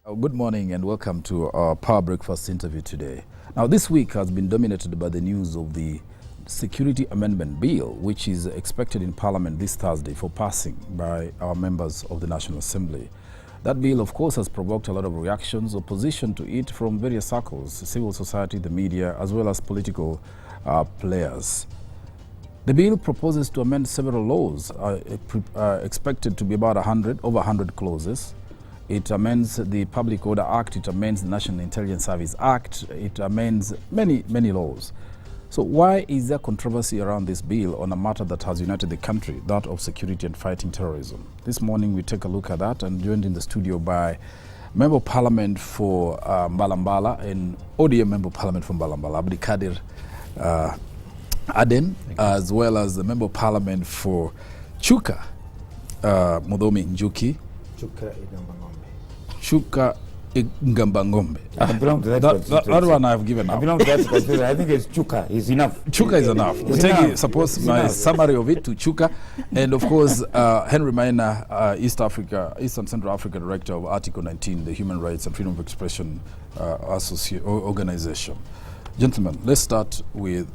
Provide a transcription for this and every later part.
Good morning and welcome to our Power Breakfast interview today. Now, this week has been dominated by the news of the Security Amendment Bill, which is expected in Parliament this Thursday for passing by our members of the National Assembly. That bill, of course, has provoked a lot of reactions, opposition to it from various circles, civil society, the media, as well as political players. The bill proposes to amend several laws, expected to be about over 100 clauses. It amends the Public Order Act, it amends the National Intelligence Service Act, it amends many laws. So why is there controversy around this bill on a matter that has united the country, that of security and fighting terrorism? This morning we take a look at that, and joined in the studio by Member of Parliament for Mbalambala and ODM Member of Parliament for Mbalambala, Abdikadir Aden, as well as the Member of Parliament for Chuka, Muthomi Njuki. Chuka Ngambangombe. I belong to that one I've given up. I belong to that constituency. I think it's Chuka. It's enough. Chuka is enough. We'll take suppose my summary of it to Chuka. And of course, Henry Maina, Eastern Central Africa Director of Article 19, the Human Rights and Freedom of Expression Organization. Gentlemen, let's start with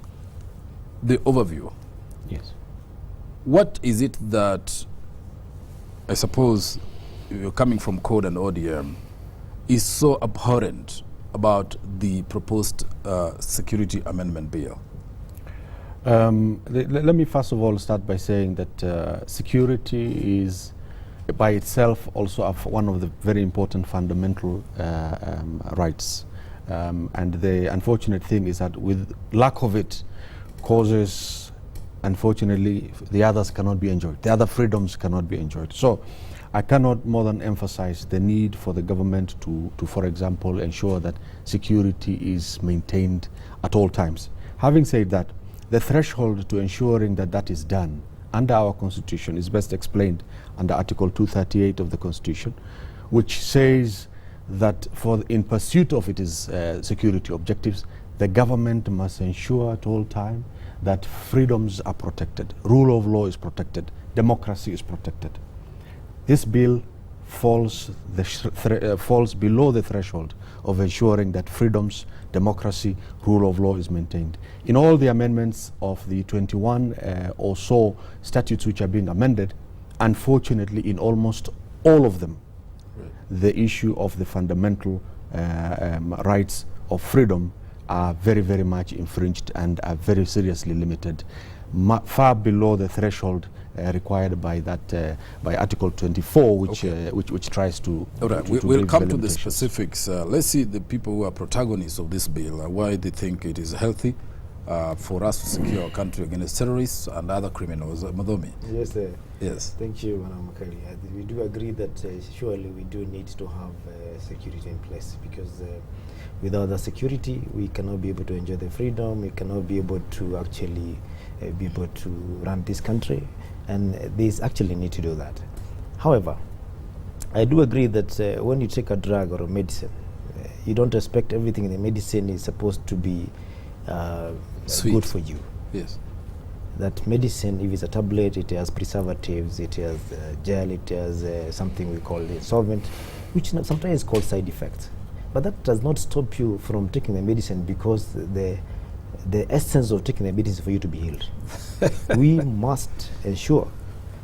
the overview. Yes. What is it that, I suppose, you're coming from Code and ODM, is so abhorrent about the proposed Security Amendment Bill? Let me first of all start by saying that security is by itself also one of the very important fundamental rights. And the unfortunate thing is that with lack of it causes, unfortunately, the others cannot be enjoyed. The other freedoms cannot be enjoyed. So I cannot more than emphasize the need for the government to, for example, ensure that security is maintained at all times. Having said that, the threshold to ensuring that that is done under our Constitution is best explained under Article 238 of the Constitution, which says that in pursuit of its security objectives, the government must ensure at all times that freedoms are protected, rule of law is protected, democracy is protected. This bill falls below the threshold of ensuring that freedoms, democracy, rule of law is maintained. In all the amendments of the 21 or so statutes which are being amended, unfortunately in almost all of them, the issue of the fundamental rights of freedom are very much infringed and are very seriously limited, far below the threshold required by that by Article 24, which tries to. All right, we'll come to the specifics. Let's see the people who are protagonists of this bill, why they think it is healthy for us to secure our country against terrorists and other criminals. Muthomi. Yes, yes. Thank you, Madam Makali. We do agree that surely we do need to have security in place, because without the security, we cannot be able to enjoy the freedom. We cannot be able to actually be able to run this country, and these actually need to do that. However, I do agree that when you take a drug or a medicine, you don't expect everything in the medicine is supposed to be good for you. Yes. That medicine, if it's a tablet, it has preservatives, it has gel, it has something we call a solvent, which sometimes is called side effects. But that does not stop you from taking the medicine, because the essence of taking the medicine is for you to be healed. We must ensure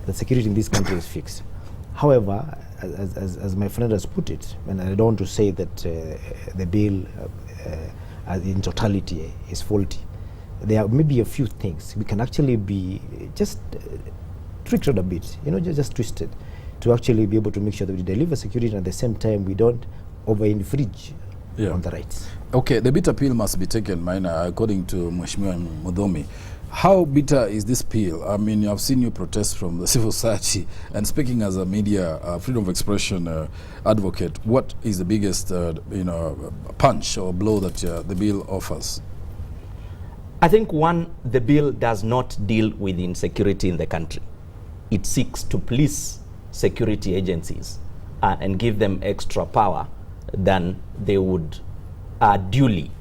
that security in this country is fixed. However, as my friend has put it, and I don't want to say that the bill in totality is faulty, there are maybe a few things we can actually be just tricked a bit, just twisted, to actually be able to make sure that we deliver security, and at the same time we don't over-infringe on the rights. Okay, the bitter pill must be taken, Maina, according to Mheshimiwa Muthomi. How bitter is this pill? I mean, I've seen you protest from the civil society, and speaking as a media freedom of expression advocate, what is the biggest punch or blow that the bill offers? I think, one, the bill does not deal with insecurity in the country. It seeks to police security agencies and give them extra power than they would duly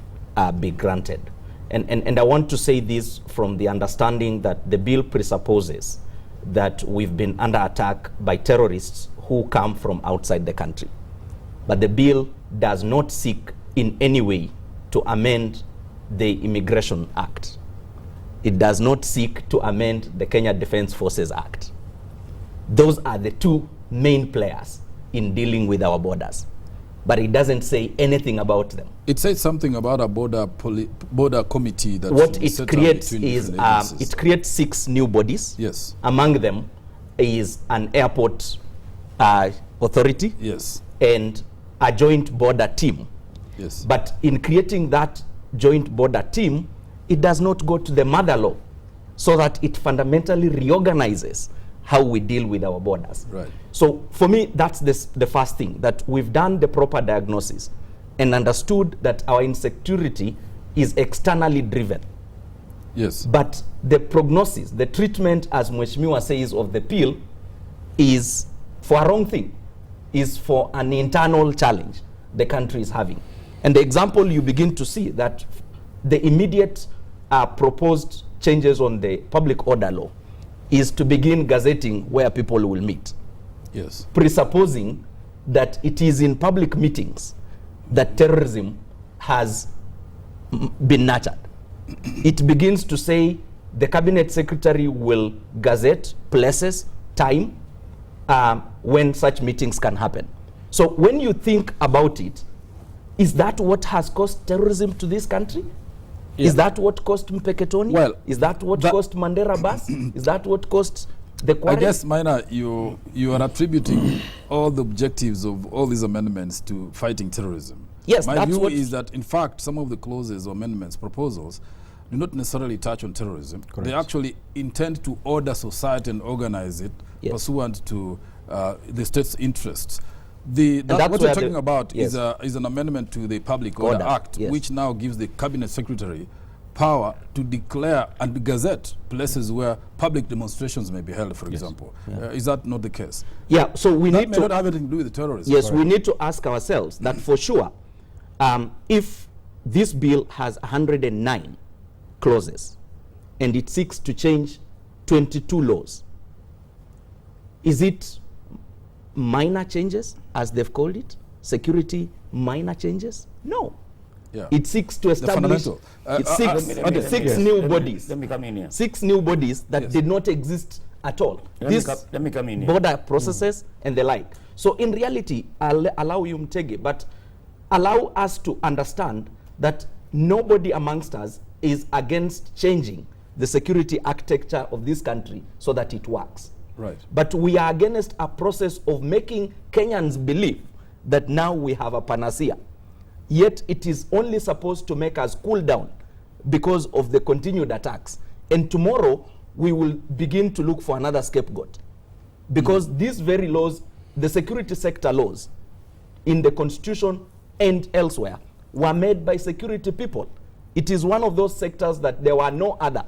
be granted. And I want to say this from the understanding that the bill presupposes that we've been under attack by terrorists who come from outside the country. but the bill does not seek in any way to amend the Immigration Act. It does not seek to amend the Kenya Defence Forces Act. Those are the two main players in dealing with our borders, but it doesn't say anything about them. It says something about a border committee that What should be it set up creates between is different agencies. it creates 6 new bodies. Yes. Among them is an airport authority Yes. and a joint border team. Yes. But in creating that joint border team, it does not go to the mother law, so that it fundamentally reorganizes how we deal with our borders. Right. So for me, that's the first thing, that we've done the proper diagnosis and understood that our insecurity is externally driven. Yes. But the prognosis, the treatment, as Mheshimiwa says, of the pill is for a wrong thing, is for an internal challenge the country is having. And the example you begin to see that the immediate proposed changes on the public order law is to begin gazetting where people will meet, Yes. presupposing that it is in public meetings that terrorism has been nurtured. It begins to say the cabinet secretary will gazette places, time, when such meetings can happen. So when you think about it, is that what has caused terrorism to this country? Yeah. Is that what caused Mpeketoni? Well, is that what caused Mandera Bus? Is that what caused the I Quarry? guess, Maina, you are attributing all the objectives of all these amendments to fighting terrorism. Yes, My that's view what- is that, in fact, some of the clauses or amendments, proposals, do not necessarily touch on terrorism. They actually intend to order society and organize it Yes. pursuant to the state's interests. What that's we're where talking the- about yes. is an amendment to the Public Order Act, yes. which now gives the cabinet secretary power to declare and gazette places where public demonstrations may be held, for example. Is that not the case? Yeah, so we That need may to... not have anything to do with terrorism. Yes, we need to ask ourselves that for sure, if this bill has 109 clauses and it seeks to change 22 laws, is it minor changes, as they've called it? Security minor changes? No. Yeah. It seeks to establish fundamental. it seeks let me- six yes. new Let me- bodies. Let me come in here. 6 new bodies that Yes. did not exist at all. Let me come in here. Border processes and the like. So in reality, I'll allow you, Mtege, but allow us to understand that nobody amongst us is against changing the security architecture of this country so that it works. Right. But we are against a process of making Kenyans believe that now we have a panacea. Yet it is only supposed to make us cool down because of the continued attacks. And tomorrow we will begin to look for another scapegoat. Because these very laws, the security sector laws, in the constitution and elsewhere, were made by security people. It is one of those sectors that there were no other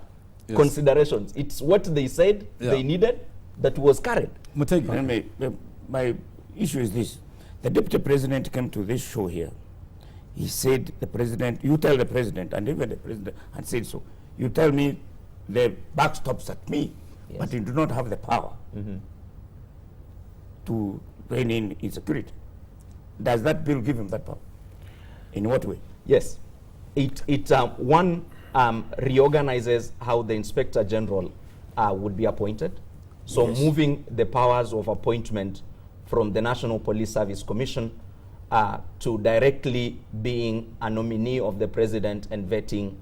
considerations. It's what they said they needed that was carried. Mutegi. My issue is this. The deputy president came to this show here. He said, the president, you tell the president, and even the president had said so, you tell me the buck stops at me, but you do not have the power to rein in insecurity. Does that bill give him that power? In what way? Yes. It reorganizes how the Inspector General would be appointed. So moving the powers of appointment from the National Police Service Commission to directly being a nominee of the president and vetting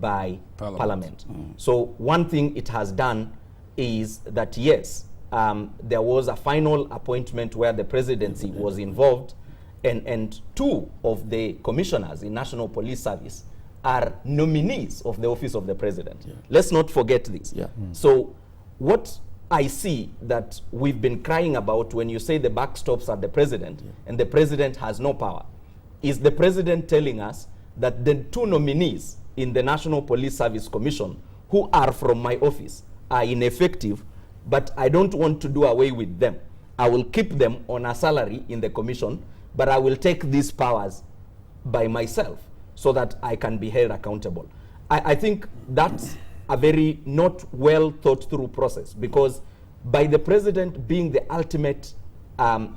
by Parliament. So one thing it has done is that, yes, there was a final appointment where the presidency was involved, and 2 of the commissioners in National Police Service are nominees of the office of the president. Let's not forget this. So what I see that we've been crying about when you say the buck stops at the president and the president has no power is the president telling us that the 2 nominees in the National Police Service Commission who are from my office are ineffective, but I don't want to do away with them. I will keep them on a salary in the commission, but I will take these powers by myself so that I can be held accountable. I think that's a very not well thought through process, because by the president being the ultimate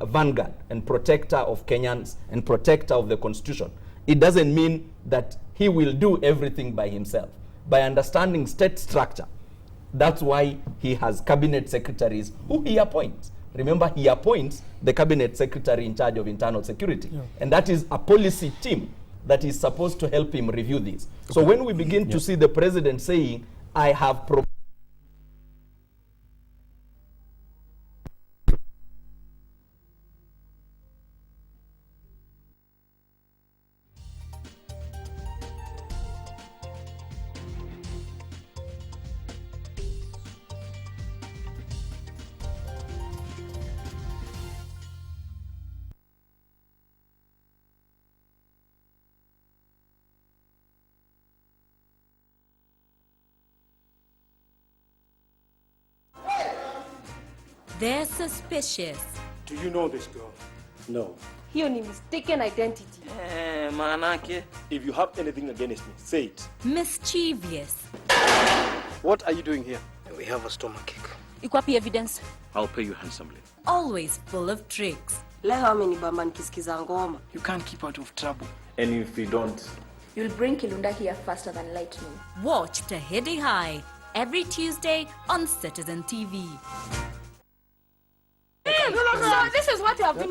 vanguard and protector of Kenyans and protector of the Constitution, it doesn't mean that he will do everything by himself. By understanding state structure, that's why he has cabinet secretaries who he appoints. Remember, he appoints the cabinet secretary in charge of internal security. Yeah. And that is a policy team that is supposed to help him review this. Okay. So when we begin to see the president saying, I have They're suspicious. Do you know this girl? No. Hiyo ni mistaken identity. Manake. If you have anything against me, say it. Mischievous. What are you doing here? We have a stomachache. Iko wapi evidence? I'll pay you handsomely. Always full of tricks. Leo amenibamba nikisikiza ngoma. You can't keep out of trouble. And if we don't, you'll bring Kilunda here faster than lightning. Watch Tahidi High every Tuesday on Citizen TV. So this is what you have been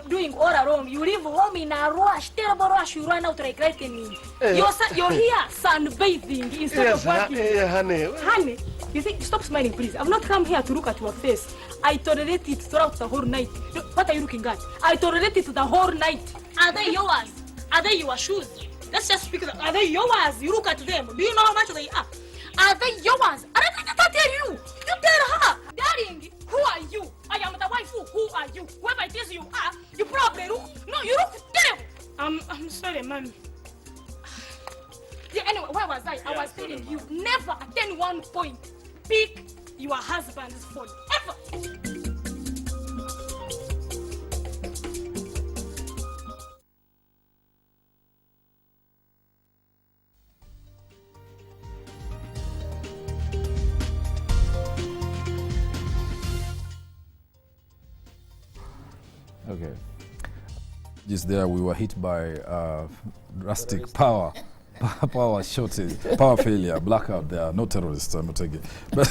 doing all along. You leave home in a rush, terrible rush. You run out like lightning. You're here sunbathing instead of working. Honey. Honey, you see, stop smiling, please. I've not come here to look at your face. I tolerate it throughout the whole night. What are you looking at? I tolerate it the whole night. Are they yours? Are they your shoes? Let's just speak. Are they yours? You look at them. Do you know how much they are? Are they yours? I don't tell you. You tell her. Darling, who are you? I am the wife. Who are you? Whoever it is you are, you probably look. No, you look terrible. I'm sorry, mommy. Yeah, anyway, where was I? I was telling you, never at any one point pick your husband's phone. Ever. Okay. Just there, we were hit by drastic power shortage, power failure, blackout. There are no terrorists, I'm not taking. But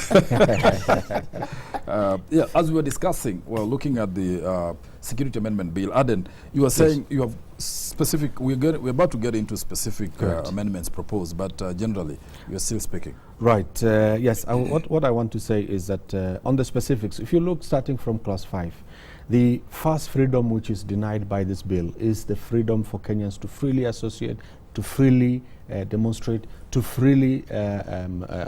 yeah, as we were discussing, well, looking at the Security Amendment Bill, Aden, you were saying you have specific. We're about to get into specific amendments proposed, but generally, you're still speaking. Right. Yes. What I want to say is that on the specifics, if you look starting from clause 5. The first freedom which is denied by this bill is the freedom for Kenyans to freely associate, to freely demonstrate, to freely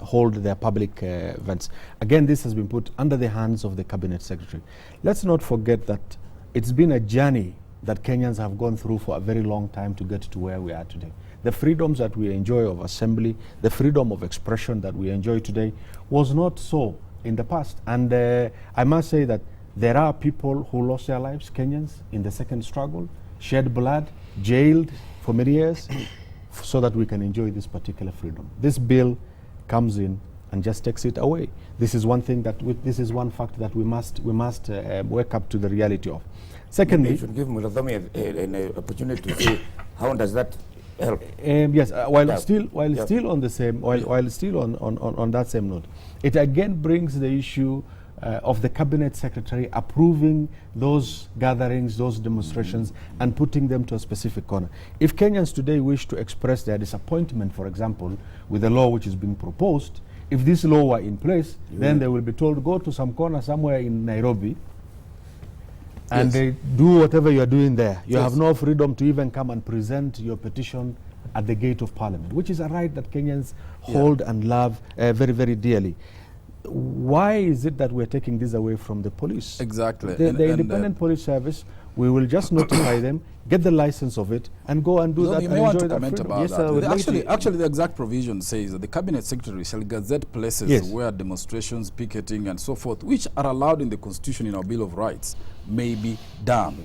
hold their public events. Again, this has been put under the hands of the Cabinet Secretary. Let's not forget that it's been a journey that Kenyans have gone through for a very long time to get to where we are today. The freedoms that we enjoy of assembly, the freedom of expression that we enjoy today was not so in the past. And I must say that there are people who lost their lives, Kenyans, in the second struggle, shed blood, jailed for many years, so that we can enjoy this particular freedom. This bill comes in and just takes it away. This is one thing that this is one fact that we must wake up to the reality of. Secondly, you should give Muratami an opportunity to say how does that help. Yes, while still on the same, while still on that same note, it again brings the issue of the Cabinet Secretary approving those gatherings, those demonstrations, and putting them to a specific corner. If Kenyans today wish to express their disappointment, for example, with the law which is being proposed, if this law were in place, then they will be told, go to some corner somewhere in Nairobi, and they do whatever you are doing there. You have no freedom to even come and present your petition at the gate of Parliament, which is a right that Kenyans hold and love very, very dearly. Why is it that we're taking this away from the police? Exactly. The independent police service, we will just notify them, get the license of it, and go and do that. You may want to comment about that. Actually, the exact provision says that the Cabinet Secretary shall gazette places where demonstrations, picketing, and so forth, which are allowed in the Constitution in our Bill of Rights, may be done.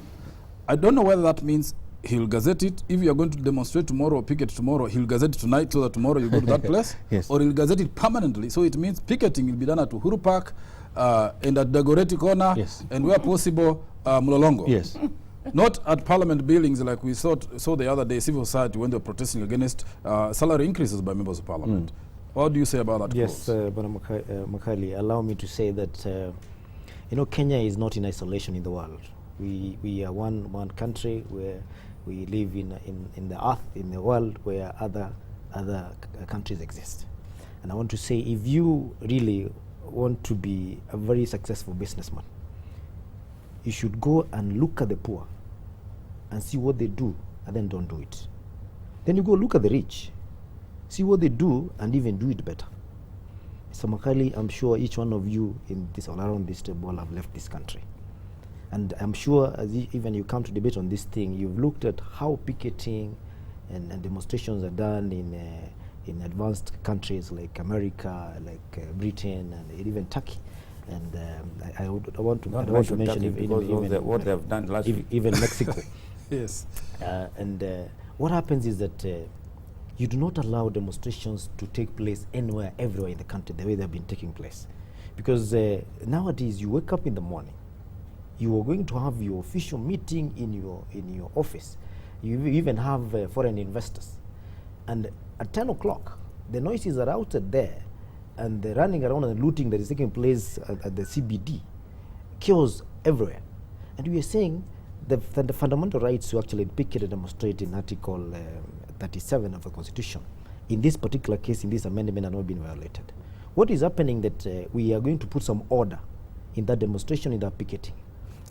I don't know whether that means he'll gazette it. If you are going to demonstrate tomorrow or picket tomorrow, he'll gazette it tonight so that tomorrow you go to that place. Or he'll gazette it permanently. So it means picketing will be done at Uhuru Park, and at Dagoretti Corner, Yes. and where possible, Mlolongo. Yes. Not at parliament buildings like we saw the other day, civil society, when they were protesting against salary increases by members of parliament. What do you say about that? Yes, Bwana Makali, allow me to say that you know, Kenya is not in isolation in the world. We are one country where we live in the earth, in the world where other countries exist. And I want to say, if you really want to be a very successful businessman, you should go and look at the poor and see what they do, and then don't do it. Then you go look at the rich, see what they do, and even do it better. Mr. Makali, I'm sure each one of you in this all around this table have left this country. And I'm sure as even you come to debate on this thing, you've looked at how picketing and demonstrations are done in advanced countries like America, like Britain, and even Turkey. And I want to mention even what they have done last week. Even Mexico. Yes. And what happens is that you do not allow demonstrations to take place anywhere, everywhere in the country the way they have been taking place. Because nowadays you wake up in the morning, you are going to have your official meeting in your office. You even have foreign investors. And at 10 o'clock, the noises are out there, and the running around and looting that is taking place at the CBD, chaos everywhere. And we are saying the fundamental rights to actually picket and demonstrate in Article 37 of the Constitution, in this particular case, in this amendment, are not being violated. What is happening that we are going to put some order in that demonstration, in that picketing,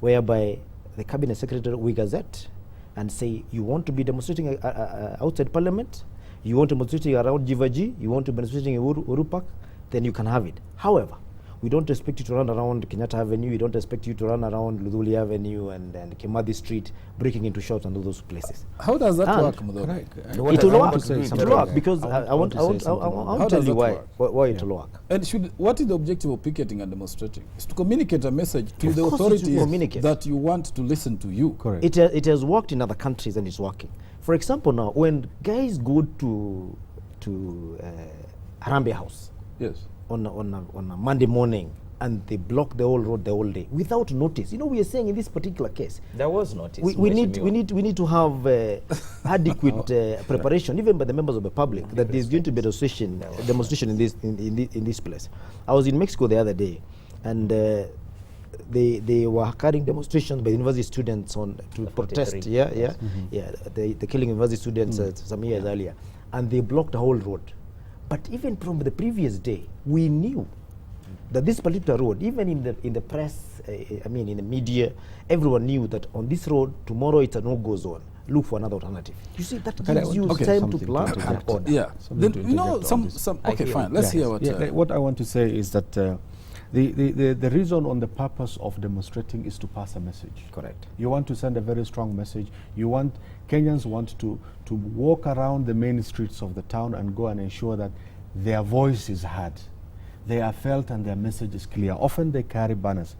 whereby the Cabinet Secretary will gazette and say, you want to be demonstrating outside Parliament, you want to demonstrating around Jivaji, you want to be demonstrating in Uhuru Park, then you can have it. However, we don't expect you to run around Kenyatta Avenue, we don't expect you to run around Ludhuli Avenue and Kimathi Street, breaking into shops and all those places. How does that And work, Mudhomi? It will work. It will work because I want to tell you why it will work. And what is the objective of picketing and demonstrating? It's to communicate a message to the Of course authorities it will communicate. that you want to listen to you. Correct. It has worked in other countries and it's working. For example, now when guys go to Harambee House, Yes. on a Monday morning, and they block the whole road the whole day without notice. You know, we are saying in this particular case, There was notice. we need to have adequate preparation, even by the members of the public, that there's going to be a demonstration in this place. I was in Mexico the other day, and they were carrying demonstrations by university students to protest. The killing university students some years earlier, and they blocked the whole road. But even from the previous day, we knew that this particular road, even in the press, in the media, everyone knew that on this road, tomorrow it's a no-go zone. Look for another alternative. You see, that gives you time to plan and order. Yeah. Then, you know, okay, fine. Let's hear what... what I want to say is that the reason on the purpose of demonstrating is to pass a message. Correct. You want to send a very strong message. Kenyans want to walk around the main streets of the town and go and ensure that their voice is heard. They are felt and their message is clear. Often they carry banners.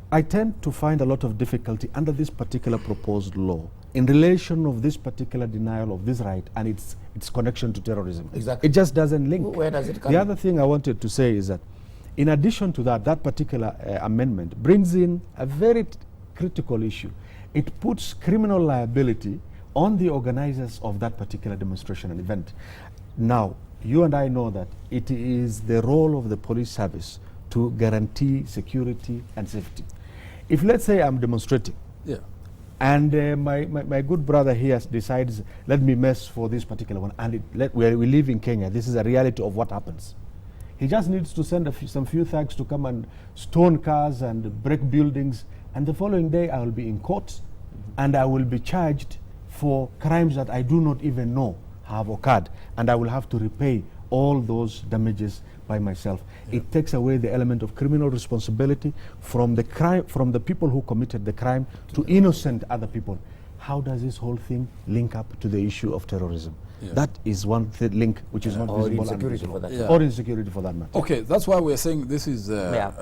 I tend to find a lot of difficulty under this particular proposed law in relation of this particular denial of this right and its connection to terrorism. Exactly. It just doesn't link. Where does it come? The other thing I wanted to say is that in addition to that particular amendment brings in a very critical issue. It puts criminal liability on the organizers of that particular demonstration and event. Now, you and I know that it is the role of the police service to guarantee security and safety. If, let's say, I'm demonstrating, and my good brother here decides, let me mess for this particular one, and where we live in Kenya, this is a reality of what happens. He just needs to send some few thugs to come and stone cars and break buildings, and the following day I will be in court, and I will be charged for crimes that I do not even know have occurred, and I will have to repay all those damages by myself. It takes away the element of criminal responsibility from the crime, from the people who committed the crime to innocent other people. How does this whole thing link up to the issue of terrorism? That is one link which is not visible. Or insecurity for that matter. Okay, that's why we're saying this is an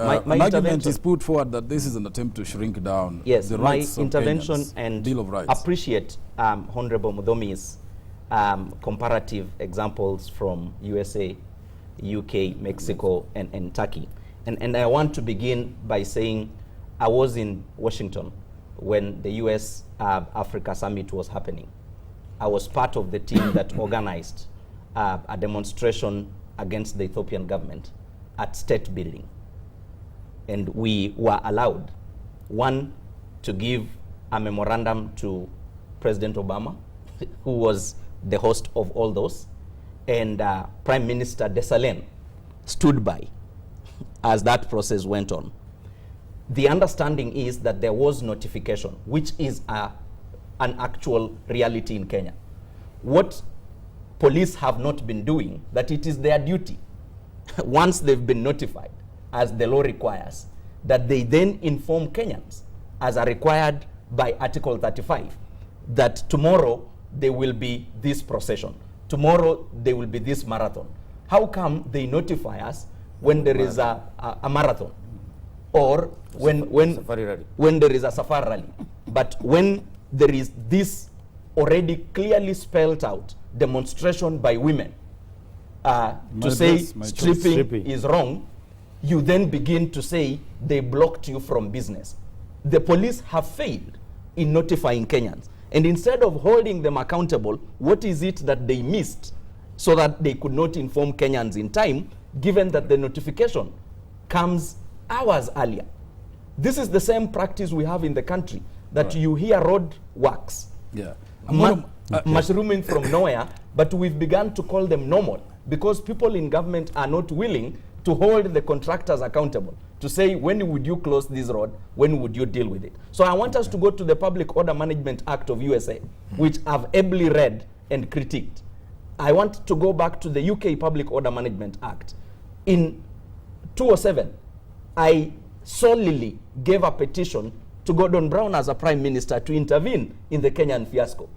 argument is put forward that this is an attempt to shrink down the rights of intervention Kenyans, and Bill of Rights. Appreciate Honorable Mudhomi's comparative examples from USA, UK, Mexico, and Turkey. And I want to begin by saying I was in Washington when the US Africa Summit was happening. I was part of the team that organized a demonstration against the Ethiopian government at State Building. And we were allowed, one, to give a memorandum to President Obama, who was the host of all those, and Prime Minister Desalegn stood by as that process went on. The understanding is that there was notification, which is an actual reality in Kenya. What police have not been doing, that it is their duty, once they've been notified, as the law requires, that they then inform Kenyans, as are required by Article 35, that tomorrow there will be this procession, tomorrow there will be this marathon. How come they notify us when there is a marathon, or when there is a safari rally? But when there is this already clearly spelled out demonstration by women to say stripping is wrong, you then begin to say they blocked you from business. The police have failed in notifying Kenyans. And instead of holding them accountable, what is it that they missed so that they could not inform Kenyans in time, given that the notification comes hours earlier? This is the same practice we have in the country, that you hear road works mushrooming from nowhere, but we've begun to call them normal because people in government are not willing to hold the contractors accountable, to say, when would you close this road, when would you deal with it? So I want us to go to the Public Order Management Act of USA, which I've ably read and critiqued. I want to go back to the UK Public Order Management Act. In 2007, I solely gave a petition to Gordon Brown as a Prime Minister to intervene in the Kenyan fiasco.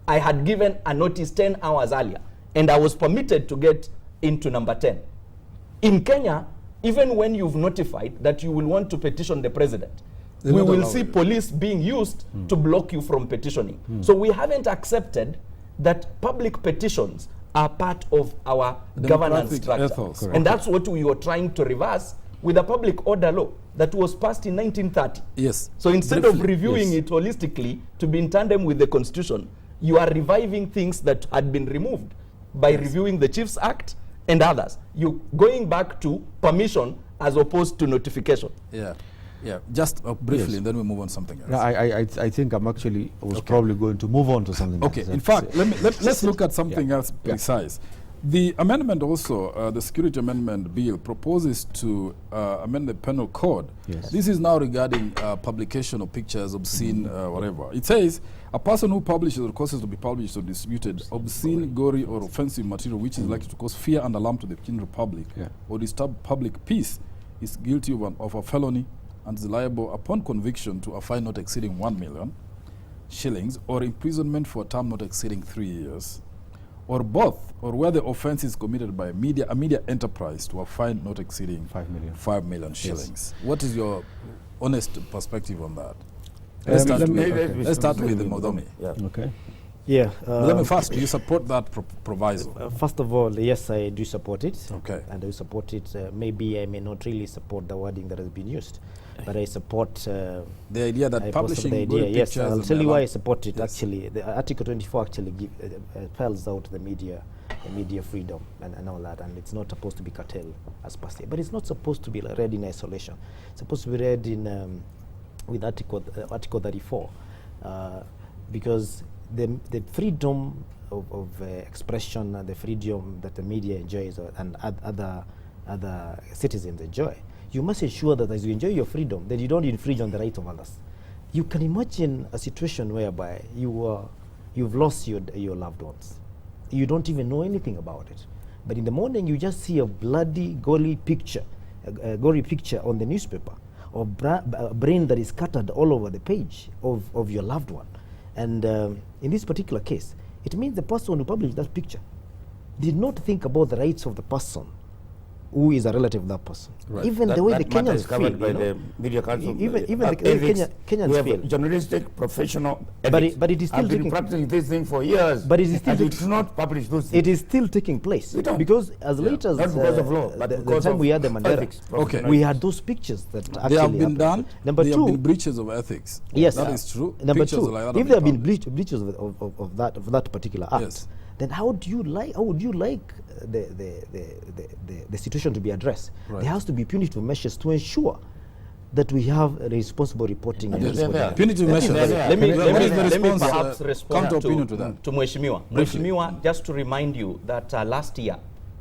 I had given a notice 10 hours earlier, and I was permitted to get into number 10. In Kenya, even when you've notified that you will want to petition the president, we will see police being used to block you from petitioning. So we haven't accepted that public petitions are part of our governance structure. And that's what we were trying to reverse with a public order law that was passed in 1930. Yes. So instead of reviewing it holistically to be in tandem with the Constitution, you are reviving things that had been removed by reviewing the Chiefs Act and others. You going back to permission as opposed to notification. Yeah. Just briefly, and then we move on to something else. No, I think I was probably going to move on to something else. Okay, in fact, let's look at something else precise. The amendment also, the Security Amendment Bill, proposes to amend the Penal Code. Yes. This is now regarding publication of pictures, obscene, whatever. It says, a person who publishes or causes to be published or distributed obscene, gory, or offensive material which is likely to cause fear and alarm to the general public or disturb public peace is guilty of a felony and is liable upon conviction to a fine not exceeding 1 million shillings or imprisonment for a term not exceeding 3 years, or both, or where the offense is committed by a media enterprise to a fine not exceeding 5 million shillings. What is your honest perspective on that? Let's start with Modomi. Okay. Yeah. Modomi, first, do you support that proviso? First of all, yes, I do support it. Okay. And I support it. Maybe I may not really support the wording that has been used, but I support the idea that publishing good pictures. Yes, I'll tell you why I support it. Yes. Actually, the Article 24 actually spells out the media freedom and all that, and it's not supposed to be curtailed as per se. But it's not supposed to be read in isolation. It's supposed to be read in with Article 34, because the freedom of expression and the freedom that the media enjoys and other citizens enjoy, you must ensure that as you enjoy your freedom, that you don't infringe on the rights of others. You can imagine a situation whereby you've lost your loved ones. You don't even know anything about it. But in the morning, you just see a bloody, gory picture on the newspaper, or a brain that is scattered all over the page of your loved one. And in this particular case, it means the person who published that picture did not think about the rights of the person who is a relative of that person. Right. Even That- the way the that matter is Kenyans covered feel, by you know, the Media Council. even the way ethics. Kenyans We have feel. journalistic professional But ethics. it is still I've been taking- practicing this thing for years. But it is still and you taking- do not publish those things. It is still taking place We don't. because as late as Not because of law, but the because time of we had the Mandela, ethics, Okay. we had those pictures that actually They have been happened. done. Number there two, have been breaches of ethics. yes, That is true. Number Pictures two, like that if there have been published. breaches of that particular act, Yes. then how would you like the situation to be addressed? Right. There has to be punitive measures to ensure that we have responsible reporting and they're there. responsibility. Punitive measures. Let me What is the response, perhaps respond counter opinion to that? to Mheshimiwa. Mheshimiwa, just to remind you that last year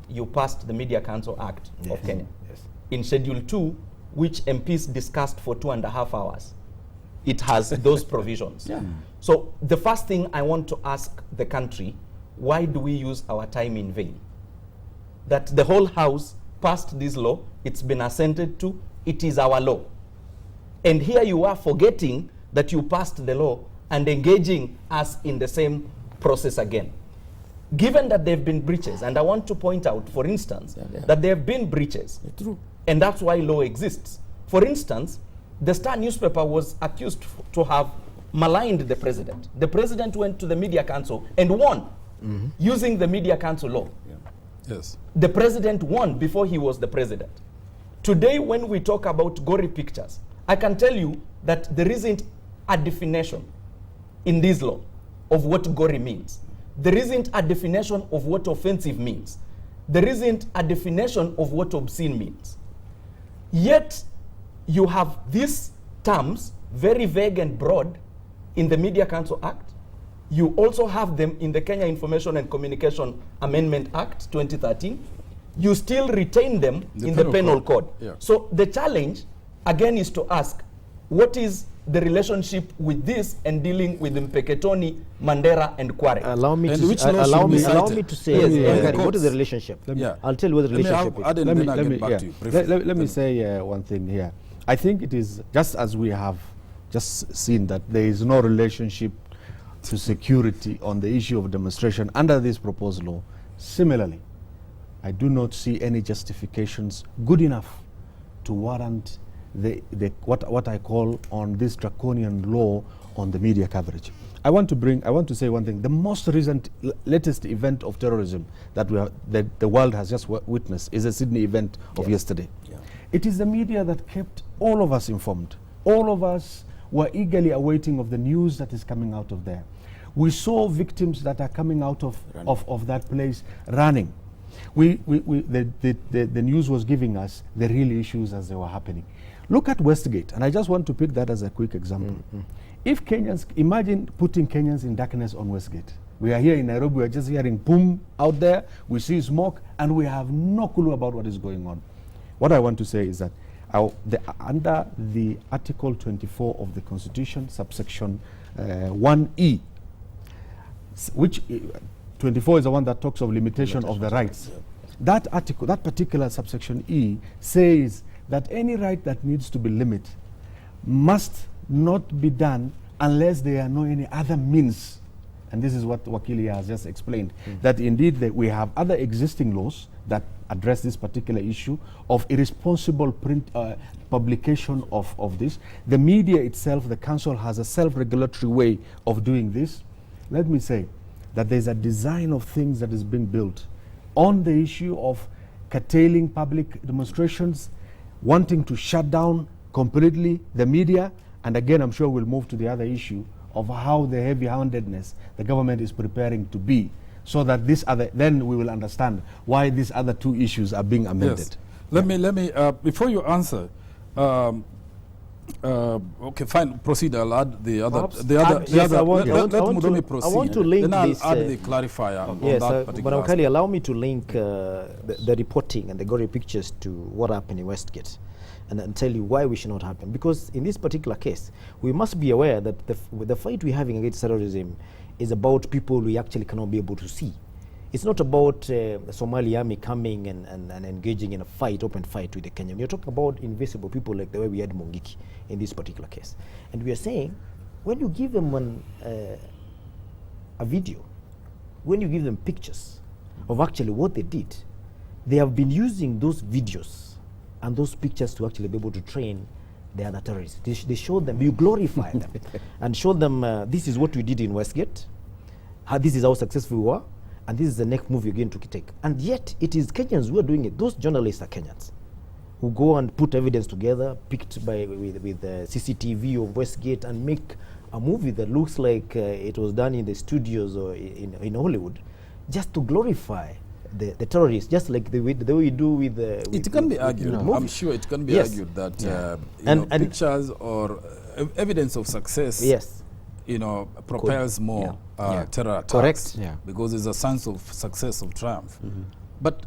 you passed the Media Council Act of Kenya. Yes. In Schedule 2, which MPs discussed for 2.5 hours, it has those provisions. Yeah. So the first thing I want to ask the country, why do we use our time in vain? That the whole House passed this law, it's been assented to, it is our law. And here you are forgetting that you passed the law and engaging us in the same process again. Given that there have been breaches, and I want to point out, for instance, that there have been breaches, True. and that's why law exists. For instance, the Star newspaper was accused to have maligned the president. The president went to the Media Council and won using the Media Council law. Yes. The president won before he was the president. Today, when we talk about gory pictures, I can tell you that there isn't a definition in this law of what gory means. There isn't a definition of what offensive means. There isn't a definition of what obscene means. Yet, you have these terms, very vague and broad, in the Media Council Act. You also have them in the Kenya Information and Communication Amendment Act 2013. You still retain them in the Penal Code. Yeah. So the challenge, again, is to ask, what is the relationship with this and dealing with Mpeketoni, Mandera, and Kware? Allow me And to which s- law allow should me be allow cited? me to say Yes, Gary, yeah. what is the relationship? Yeah. I'll tell you what the relationship is. Add and then I'll get back to you. briefly. Let me say one thing here. I think it is just as we have just seen that there is no relationship to security on the issue of demonstration under this proposed law. Similarly, I do not see any justifications good enough to warrant what I call on this draconian law on the media coverage. I want to say one thing. The most recent, latest event of terrorism that the world has just witnessed is the Sydney event of yesterday. Yeah. It is the media that kept all of us informed. All of us were eagerly awaiting of the news that is coming out of there. We saw victims that are coming out of that place running. The news was giving us the real issues as they were happening. Look at Westgate, and I just want to pick that as a quick example. If Kenyans, imagine putting Kenyans in darkness on Westgate. We are here in Nairobi, we are just hearing boom out there, we see smoke, and we have no clue about what is going on. What I want to say is that under the Article 24 of the Constitution, subsection 1E, which 24 is the one that talks of limitation of the rights. That article, that particular subsection E, says that any right that needs to be limited must not be done unless there are no any other means. And this is what Wakili has just explained, that indeed we have other existing laws that address this particular issue of irresponsible publication of this. The media itself, the council, has a self-regulatory way of doing this. Let me say that there's a design of things that is being built on the issue of curtailing public demonstrations, wanting to shut down completely the media, and again I'm sure we'll move to the other issue of how the heavy-handedness the government is preparing to be, so that then we will understand why these other two issues are being amended. Yes. Let me before you answer, okay, fine, proceed. I'll add the other. I want to link then I'll this. add the clarifier on Yes, that but particular Okali, allow me to link the reporting and the gory pictures to what happened in Westgate, and tell you why we should not happen. Because in this particular case, we must be aware that the fight we're having against terrorism is about people we actually cannot be able to see. It's not about the Somali army coming and engaging in a fight, open fight with the Kenyan. You're talking about invisible people like the way we had Mungiki in this particular case. And we are saying, when you give them a video, when you give them pictures of actually what they did, they have been using those videos and those pictures to actually be able to train the other terrorists. They show them, you glorify them, and show them this is what we did in Westgate, this is how successful we were, and this is the next move you're going to take. And yet, it is Kenyans who are doing it. Those journalists are Kenyans who go and put evidence together, picked with CCTV of Westgate, and make a movie that looks like it was done in the studios or in Hollywood, just to glorify the terrorists, just like the way we do with it can be argued. I'm sure it can be argued that and pictures or evidence of success, propels more terror attacks. Correct. Because there's a sense of success, of triumph. But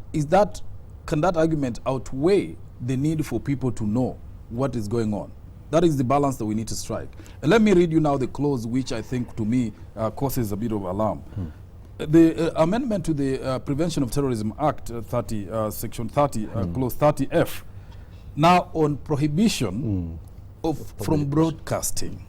can that argument outweigh the need for people to know what is going on? That is the balance that we need to strike. And let me read you now the clause which I think to me causes a bit of alarm. The amendment to the Prevention of Terrorism Act, Section 30, Clause 30F, now on prohibition from broadcasting,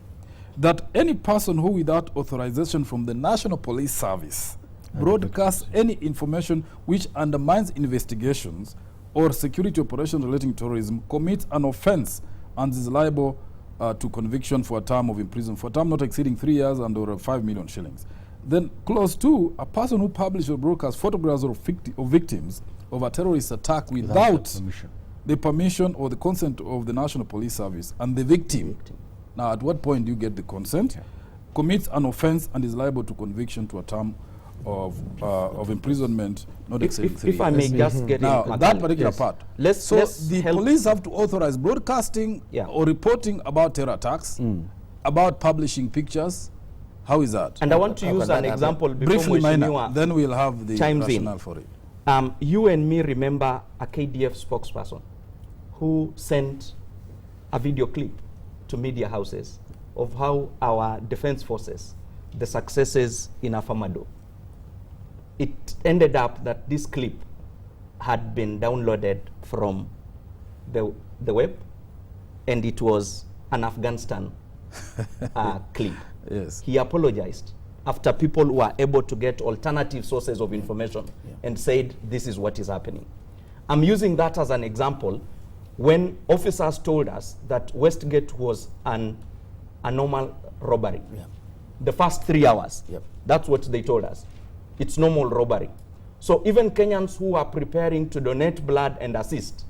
that any person who without authorization from the National Police Service broadcasts any information which undermines investigations or security operations relating to terrorism commits an offense and is liable to conviction for a term of imprisonment for a term not exceeding 3 years and or 5 million shillings. Then clause 2, a person who publishes or broadcasts photographs of victims of a terrorist attack without the permission or the consent of the National Police Service and the victim. Now, at what point do you get the consent? Commits an offense and is liable to conviction to a term of imprisonment not exceeding 3 years. If I may just get now, in that particular part. So the police have to authorize broadcasting or reporting about terror attacks, about publishing pictures. How is that? And I want to use an example before then we'll have the rationale for it. You and me remember a KDF spokesperson who sent a video clip to media houses of how our defense forces, the successes in Afamado. It ended up that this clip had been downloaded from the web, and it was an Afghanistan clip. Yes. He apologized after people were able to get alternative sources of information and said, this is what is happening. I'm using that as an example when officers told us that Westgate was a normal robbery. The first 3 hours, that's what they told us. It's normal robbery. So even Kenyans who are preparing to donate blood and assist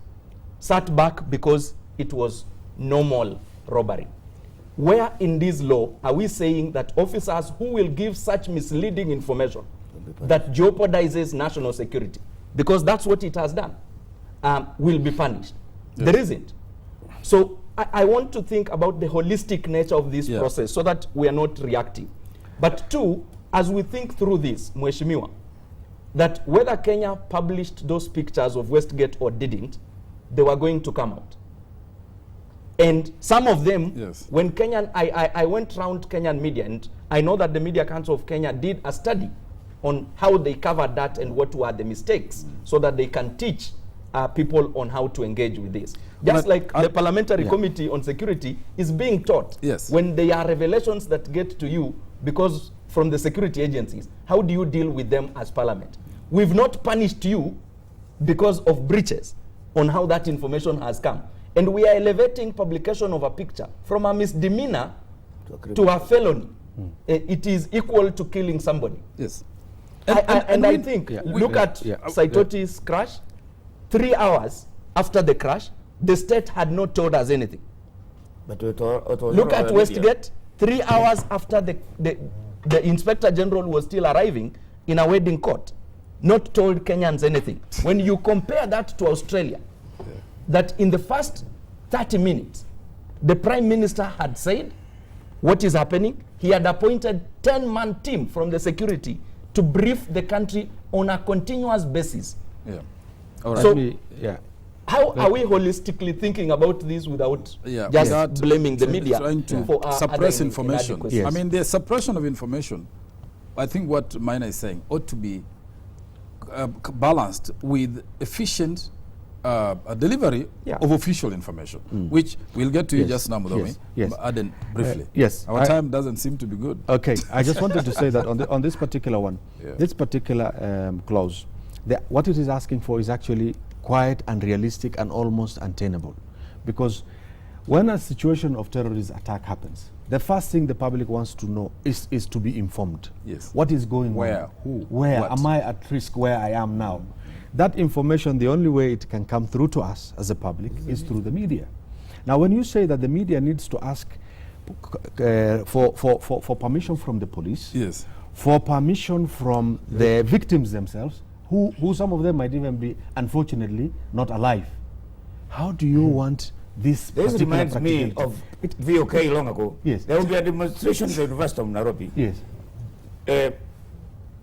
sat back because it was normal robbery. Where in this law are we saying that officers who will give such misleading information that jeopardizes national security, because that's what it has done, will be punished? There isn't. So I want to think about the holistic nature of this process so that we are not reactive. But two, as we think through this, Mheshimiwa, that whether Kenya published those pictures of Westgate or didn't, they were going to come out. And some of them, when I went around Kenyan media, and I know that the Media Council of Kenya did a study on how they covered that and what were the mistakes so that they can teach people on how to engage with this. Just like the Parliamentary Committee on Security is being taught when there are revelations that get to you because from the security agencies, how do you deal with them as Parliament? We've not punished you because of breaches on how that information has come. And we are elevating publication of a picture from a misdemeanor to a felony. It is equal to killing somebody. Yes. I think, look at Saitoti's crash. 3 hours after the crash, the state had not told us anything. But look at Westgate. 3 hours after the Inspector General was still arriving in a wedding court, not told Kenyans anything. When you compare that to Australia, that in the first 30 minutes, the Prime Minister had said what is happening. He had appointed 10-man team from the security to brief the country on a continuous basis. All right. So, how are we holistically thinking about this without just blaming the media trying to for suppress information? I mean, the suppression of information, I think what Maina is saying, ought to be balanced with efficient a delivery of official information, which we'll get to you just now, Mudomi. Aden, briefly. Our time doesn't seem to be good. Okay, I just wanted to say that on this particular one, this particular clause, What it is asking for is actually quiet and realistic and almost untenable. Because when a situation of terrorist attack happens, the first thing the public wants to know is to be informed. Yes. What is going Where? on? Who? Where? What? Am I at risk where I am now? That information, the only way it can come through to us as a public is through the media. Now, when you say that the media needs to ask for permission from the police, Yes. for permission from the victims themselves, who some of them might even be, unfortunately, not alive. How do you want this? This reminds me of VOK long ago. Yes. There will be a demonstration at the University of Nairobi. Yes.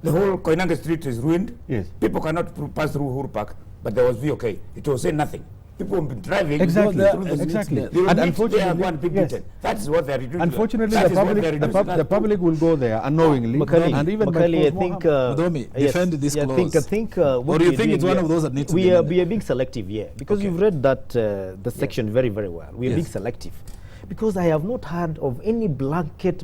The whole Koinange Street is ruined. Yes. People cannot pass through Uhuru Park, but there was VOK. It will say nothing. People have been driving. Exactly. Through the Exactly. They will And meet unfortunately, there and be yes. beaten. That's what they are doing. Unfortunately, That the is what public, they are the, doing. pub- That's the public will go there unknowingly, Makali, and even Makali, I might cause more think. harm. Mudomi, defend this clause. I think. Or What do you we're think it's doing one of here- those that need to we be are amended? we are being selective here because Okay. you've read that the section very well. We are being Yes. selective because I have not heard of any blanket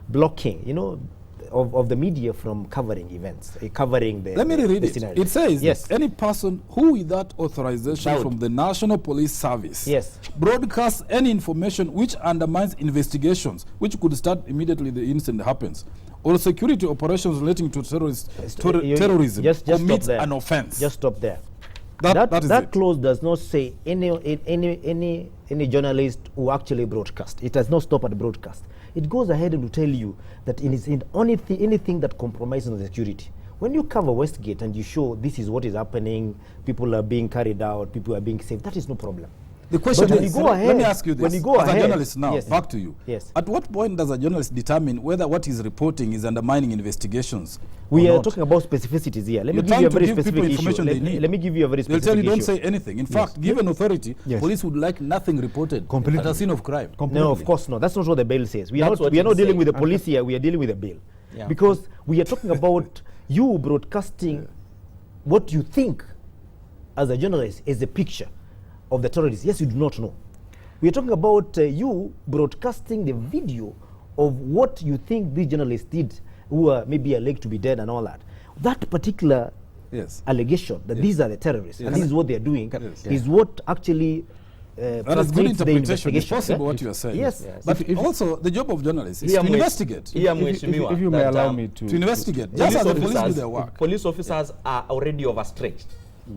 blocking. Of the media from covering events, covering the. Let me reread the it. scenario. It says yes. that any person who without authorization from the National Police Service Yes. broadcasts any information which undermines investigations, which could start immediately the incident happens, or security operations relating to terrorism just stop commits there. an offense. Just stop there. That is it. clause does not say any journalist who actually broadcast. It does not stop at broadcast. It goes ahead and will tell you that anything that compromises the security. When you cover Westgate and you show this is what is happening, people are being carried out, people are being saved, that is no problem. The question But when is, you go ahead, let me ask you this, when you go as ahead, a journalist now, yes. back to you. Yes. At what point does a journalist determine whether what he's reporting is undermining investigations? We or are not? talking about specificities here. Let me You're give you a trying to very give people specific issue. information they need. Let me give you a very They'll specific tell you don't issue. say anything. In fact, given authority, Yes. police would like nothing reported Completely. at a scene of crime. No, of course not. That's not what the bill says. We are That's not what dealing it's with the saying. police here. We are dealing with the bill. Yeah. Because we are talking about you broadcasting what you think as a journalist is a picture of the terrorists. Yes, you do not know. We are talking about you broadcasting the video of what you think these journalists did, who are maybe alleged to be dead and all that. That particular Yes. allegation that these are the terrorists and Yes. this is what they are doing Yes. is what actually That is good frustrates the interpretation. It's investigation. possible Yeah? what you are saying. Yes. But also, the job of journalists is Here to mwe- investigate. here If mheshimiwa, you may that, allow me to investigate. police Just as the police do officers- their work. Police officers are already overstretched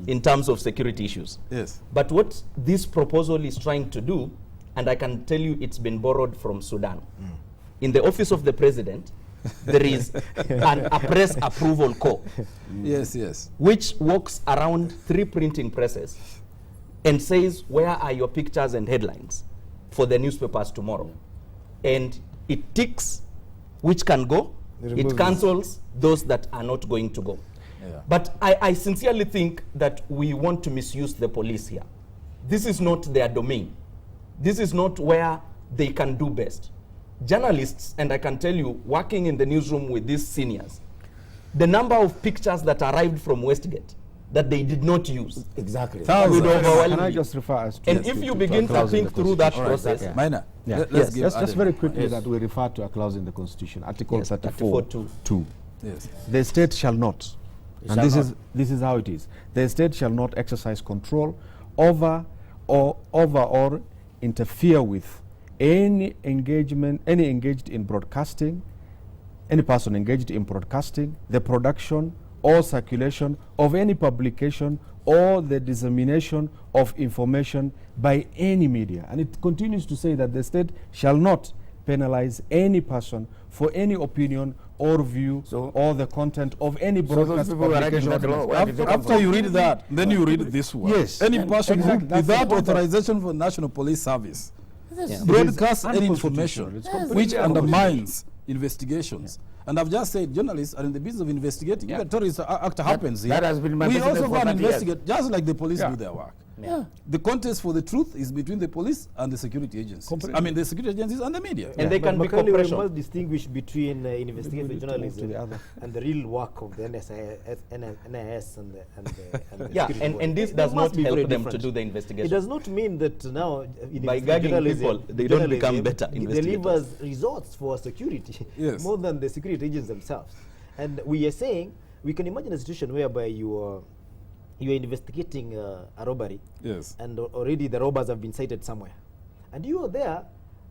in terms of security issues. Yes. But what this proposal is trying to do, and I can tell you it's been borrowed from Sudan. In the office of the president, there is a press approval corps, Yes, yes. which walks around 3 printing presses and says, where are your pictures and headlines for the newspapers tomorrow? And it ticks which can go, it cancels those that are not going to go. Yeah. But I sincerely think that we want to misuse the police here. This is not their domain. This is not where they can do best. Journalists, and I can tell you, working in the newsroom with these seniors, the number of pictures that arrived from Westgate that they did not use Exactly. Thousands. would overwhelm Can I you. just refer us to And if you begin a to clause in think the through that Constitution? process, Minor. Yeah. Let's Yes, give just Adam- very quickly yes. that we refer to a clause in the Constitution, Article Yes, 34.2. 34.2. Yes. The state shall not, and shall this is how it is. The state shall not exercise control over or interfere with any engaged in broadcasting, any person engaged in broadcasting, the production or circulation of any publication or the dissemination of information by any media. And it continues to say that the state shall not penalize any person for any opinion or view or the content of any So those broadcast people who are writing publication. that law, where did they come After from? you read that, then you read this one. Yes. Any person who, Exactly. That's the without point that- authorization from National Police Service, Yeah. broadcasts any unconstitutional. information It's which completely undermines investigations. And I've just said journalists are in the business of investigating. If a terrorist act happens here, that has been my we business also for go and 30 years. investigate, just like the police Yeah. do their work. Yeah. The contest for the truth is between the police and the security agencies. I mean, the security agencies and the media. And they can be Makali, we cooperation. must distinguish between investigative to journalism the other. and the real work of the NIS and the Yeah, security board. and this They does must not be help very them to different. do the It investigation. does not mean that now By gagging people, they don't become better It investigators. delivers results for security Yes. more than the security agents themselves. And we are saying we can imagine a situation whereby you are investigating a robbery, Yes. and already the robbers have been sighted somewhere, and you are there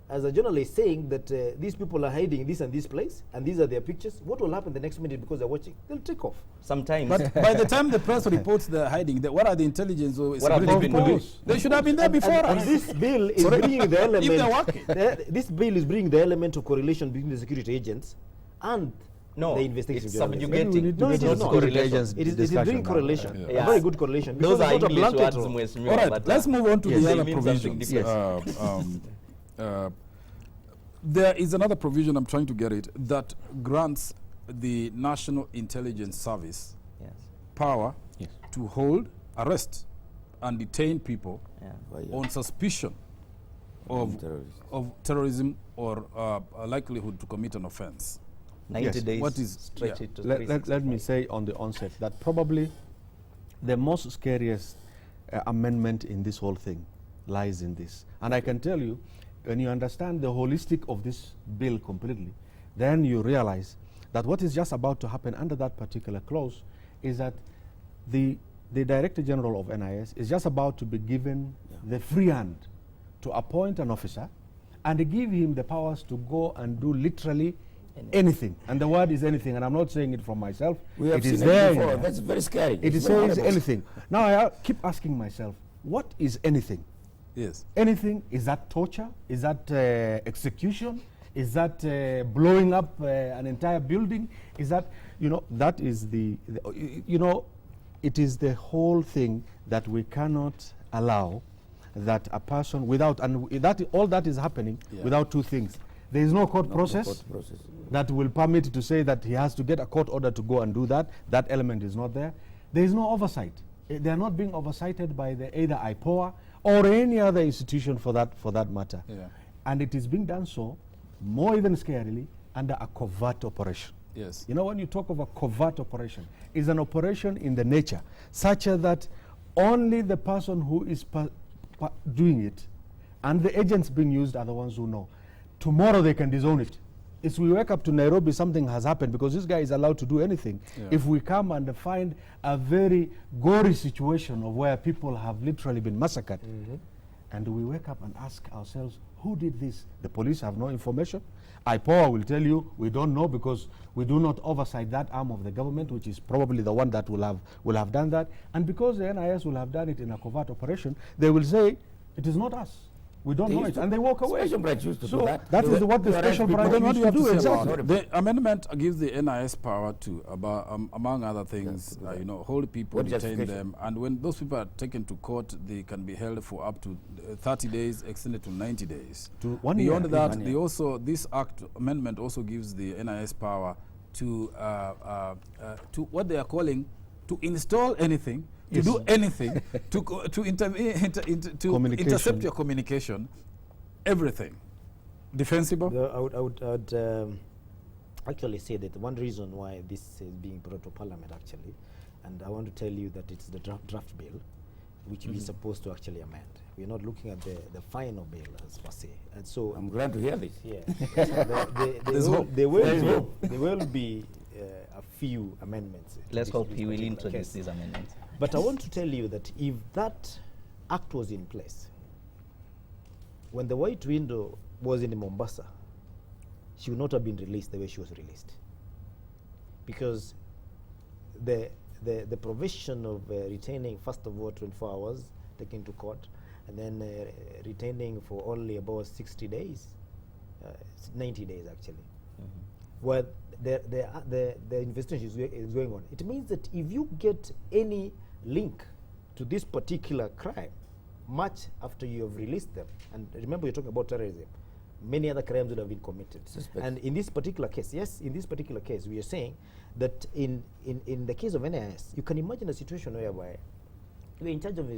as a journalist saying that these people are hiding in this and this place, and these are their pictures. What will happen the next minute because they're watching? They'll take off. Sometimes. But by the time the press reports they're hiding, what are the intelligence or What have security they been people doing? doing? They should have been there And before us. this bill is Sorry? bringing the element. If they're working. This bill is bringing the element of correlation between the security agents and No, the investigation it's journalists. subjugating. No, it is not. Correlation. It is bringing correlation. Yeah. A very good correlation. Those because are it's not a English blanket words, rule. Mheshimiwa, All right, but, let's move on to yes, the they other mean something provisions. different. There is another provision, I'm trying to get it, that grants the National Intelligence Service Yes. power Yes. to hold, arrest, and detain people Yeah. on suspicion of terrorism or a likelihood to commit an offense. 90 Yes. days. What is- stretch yeah. it to Let me 365. say on the onset that probably the most scariest amendment in this whole thing lies in this. And I can tell you, when you understand the holistic of this bill completely, then you realize that what is just about to happen under that particular clause is that the Director General of NIS is just about to be given the free hand to appoint an officer and give him the powers to go and do literally anything. And the word is anything, and I'm not saying it from myself. We have it is seen there it in before. there. That's very scary. It It's is very says horrible. anything. Now I keep asking myself, what is anything? Yes. Anything? Is that torture? Is that execution? Is that blowing up an entire building? Is that, that is it is the whole thing that we cannot allow that a person without, and that all that is happening without two things. There is no court process that will permit to say that he has to get a court order to go and do that. That element is not there. There is no oversight. They are not being oversighted by either IPOA or any other institution for that matter. Yeah. And it is being done so, more even scarily, under a covert operation. Yes. When you talk of a covert operation, it's an operation in the nature such that only the person who is doing it and the agents being used are the ones who know. Tomorrow they can disown it. If we wake up to Nairobi, something has happened because this guy is allowed to do anything. Yeah. If we come and find a very gory situation of where people have literally been massacred, and we wake up and ask ourselves, who did this? The police have no information. IPOA will tell you we don't know because we do not oversight that arm of the government, which is probably the one that will have done that. And because the NIS will have done it in a covert operation, they will say it is not us. We don't know it, and they walk away. Special branch used to So do that. that is what the special branch Then what do you used have to to do say about exactly. it? The amendment gives the NIS power to, among other things, hold people, What detain justification? them, and when those people are taken to court, they can be held for up to 30 days, extended to 90 days. To 1 Beyond year. that, 1 they year. also this amendment also gives the NIS power to what they are calling to install anything, to do anything, to intercept your communication. Everything. Defensible? I would actually say that one reason why this is being brought to Parliament actually, and I want to tell you that it's the draft bill, which we're supposed to actually amend. We're not looking at the final bill as per se. And so I'm glad to hear this. yeah, there will be a few amendments. to Let's this hope he will particular introduce case. these amendments. But I want to tell you that if that act was in place, when the White Widow was in Mombasa, she would not have been released the way she was released. Because the provision of retaining, first of all, 24 hours, taken to court, and then retaining for only about 60 days, 90 days actually, where the investigation is going on. It means that if you get any link to this particular crime, much after you have released them, and remember you're talking about terrorism, many other crimes would have been committed. And in this particular case, we are saying that in the case of NIS, you can imagine a situation whereby you're in charge of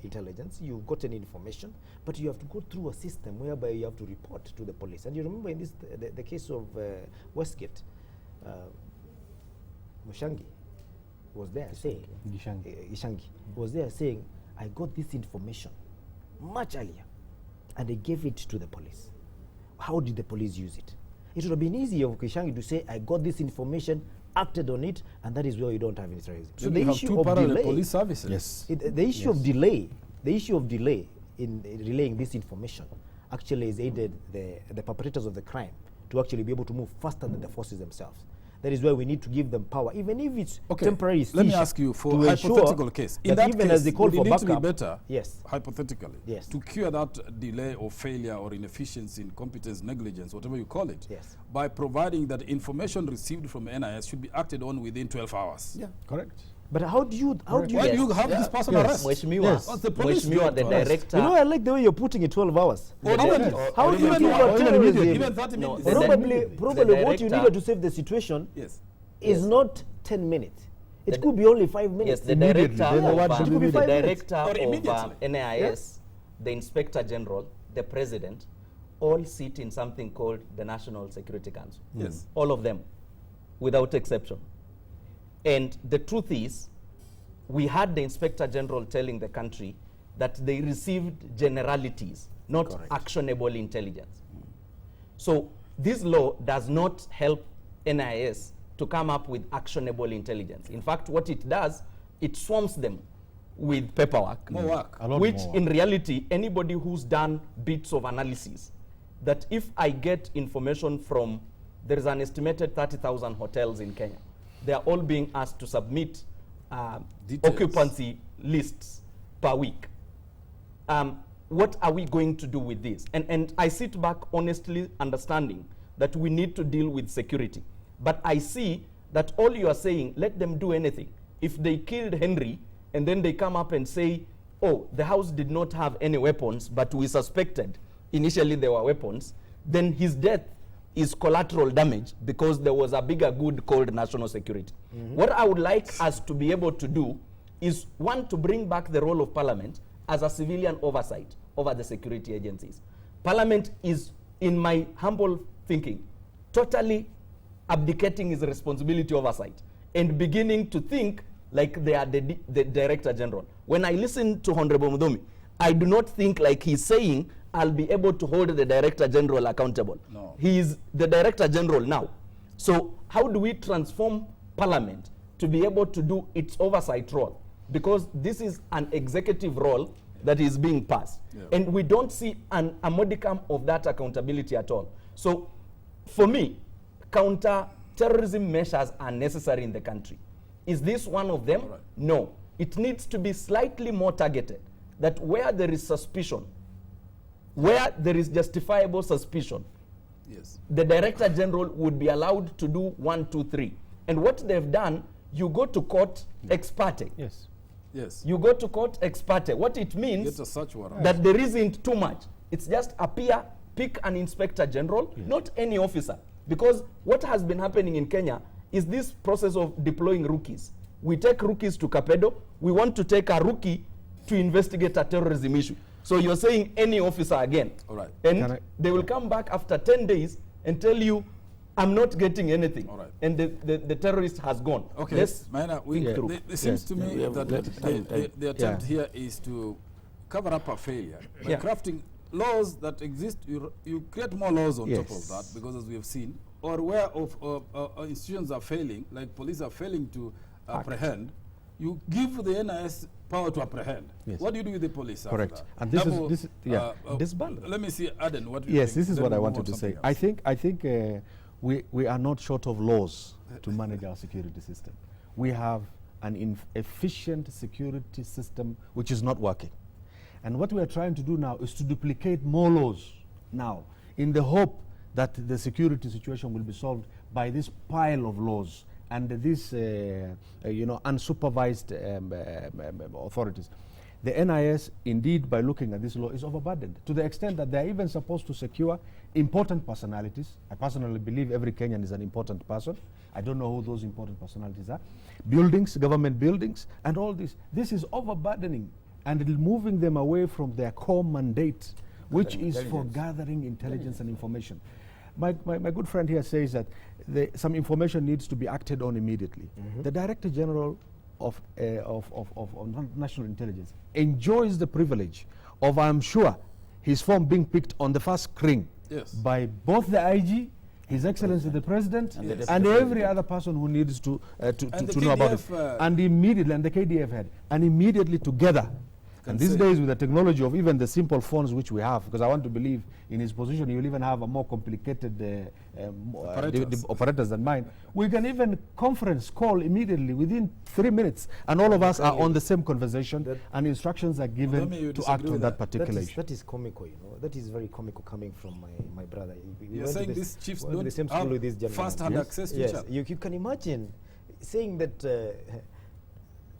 intelligence, you've gotten information, but you have to go through a system whereby you have to report to the police. And you remember in this the case of Westgate, Mushangi was there saying, Ishangi was there saying, I got this information much earlier, and they gave it to the police. How did the police use it? It would have been easier for Kishangi to say, I got this information acted on it, and that is where you don't have any terrorism. So Then the you have issue two of parallel delay, police services. Yes. the issue of delay, in relaying this information actually has aided the perpetrators of the crime to actually be able to move faster than the forces themselves. That is why we need to give them power, even if it's temporary. Let me ask you for to a hypothetical ensure case. that even case, as they call would it for need to be backup, better, yes, hypothetically, yes, to cure that delay or failure or inefficiency, incompetence, negligence, whatever you call it, yes, by providing that information received from NIS should be acted on within 12 hours? Yeah, correct. But how do you Why do you have this person arrest? Mheshimiwa, What's the police Mheshimiwa, the director. You know, I like the way you're putting it 12 hours. Or How do you think about terrorism? Even 30 No, minutes. Probably what you director- needed to save the situation is not 10 minutes. It could be only 5 minutes. Yes, the director Or of NIS, the Inspector General, the President, all sit in something called the National Security Council. Yes. All of them, without exception. And the truth is, we had the Inspector General telling the country that they received generalities, not actionable intelligence. So this law does not help NIS to come up with actionable intelligence. In fact, what it does, it swarms them with paperwork. More work. Which in reality, anybody who's done bits of analysis, that if I get information from, there is an estimated 30,000 hotels in Kenya. They are all being asked to submit occupancy lists per week. What are we going to do with this? And I sit back honestly understanding that we need to deal with security. But I see that all you are saying, let them do anything. If they killed Henry and then they come up and say, oh, the house did not have any weapons, but we suspected initially there were weapons, then his death is collateral damage because there was a bigger good called national security. What I would like us to be able to do is, one, to bring back the role of Parliament as a civilian oversight over the security agencies. Parliament is, in my humble thinking, totally abdicating his responsibility oversight and beginning to think like they are the Director General. When I listen to Honorable Mudomi, I do not think like he's saying, I'll be able to hold the Director General accountable. No. He is the Director General now. So how do we transform Parliament to be able to do its oversight role? Because this is an executive role that is being passed. Yeah. And we don't see a modicum of that accountability at all. So for me, counter-terrorism measures are necessary in the country. Is this one of them? Right. No. It needs to be slightly more targeted, that where there is suspicion, where there is justifiable suspicion, yes, the Director General would be allowed to do 1, 2, 3. And what they've done, you go to court ex parte. Yes. Yes. You go to court ex parte. What it means Get a search warrant. that there isn't too much. It's just appear, pick an Inspector General, not any officer. Because what has been happening in Kenya is this process of deploying rookies. We take rookies to Kapedo. We want to take a rookie to investigate a terrorism issue. So you're saying any officer again. All right. And they will come back after 10 days and tell you, I'm not getting anything. All right. And the terrorist has gone. Okay. Let's Maina, think through. it seems to me that the attempt here is to cover up a failure by crafting laws that exist. You create more laws on top of that, because as we have seen, or where institutions are failing, like police are failing to apprehend, you give the NIS power to apprehend. Yes. What do you do with the police? Correct. After that? And this is disband. Let me see, Aden. What? Yes, this is what I wanted to say. I think we are not short of laws to manage our security system. We have an efficient security system which is not working. And what we are trying to do now is to duplicate more laws now, in the hope that the security situation will be solved by this pile of laws and this unsupervised authorities. The NIS, indeed, by looking at this law, is overburdened to the extent that they're even supposed to secure important personalities. I personally believe every Kenyan is an important person. I don't know who those important personalities are. Buildings, government buildings, and all this. This is overburdening and moving them away from their core mandate, which is for gathering intelligence and information. My good friend here says that some information needs to be acted on immediately. The Director General of National Intelligence enjoys the privilege of, I'm sure, his form being picked on the first screen by both the IG His Excellency the President, Yes. and every other person who needs to know about it. And immediately, and the KDF head, and immediately together. And these days, with the technology of even the simple phones which we have, because I want to believe in his position, you'll even have a more complicated operators than mine. We can even conference call immediately within 3 minutes, and all of us are on the same conversation, and instructions are given to act on that particular issue. That is comical, you know. That is very comical coming from my brother. You're saying these chiefs don't the same school with this have gentleman. first-hand access to each other? You can imagine saying that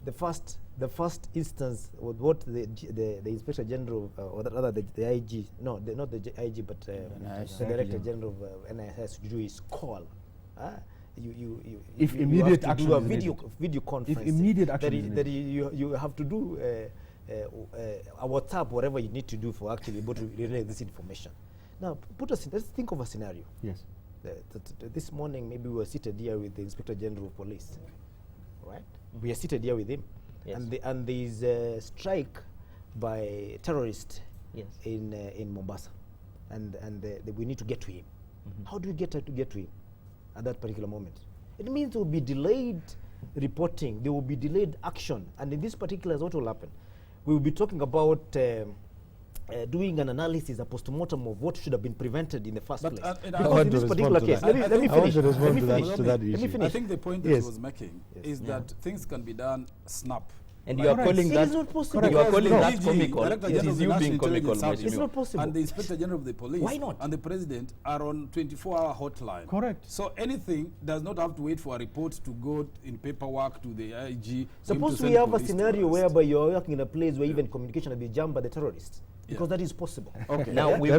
the first instance with what the Inspector General or rather the IG, not the IG, but the Director General of NIS do is call. If immediate action do a is video conference. If immediate action is that you have to do a WhatsApp, whatever you need to do for actually able to relay this information. Now, let's think of a scenario. Yes. This morning, maybe we were seated here with the Inspector General of Police, right? We are seated here with him, Yes. and there is a strike by terrorists Yes. in Mombasa, and we need to get to him. How do we get to him at that particular moment? It means there will be delayed reporting, there will be delayed action, and in this particular, what will happen? We will be talking about doing an analysis, a postmortem of what should have been prevented in the first place. Because in this particular case, let me finish. I think the point that he was making is that things can be done snap. And you are calling that, it is not possible. you are calling that DG, comical. Director It General is of the you National being comical, Intelligence Service, It's not possible. and the Inspector General of the Police Why not? and the President are on 24-hour hotline. Correct. So anything does not have to wait for a report to go in paperwork to the IG. Suppose we have a scenario whereby you're working in a place where even communication has been jammed by the terrorists, because that is possible. Okay. Now we've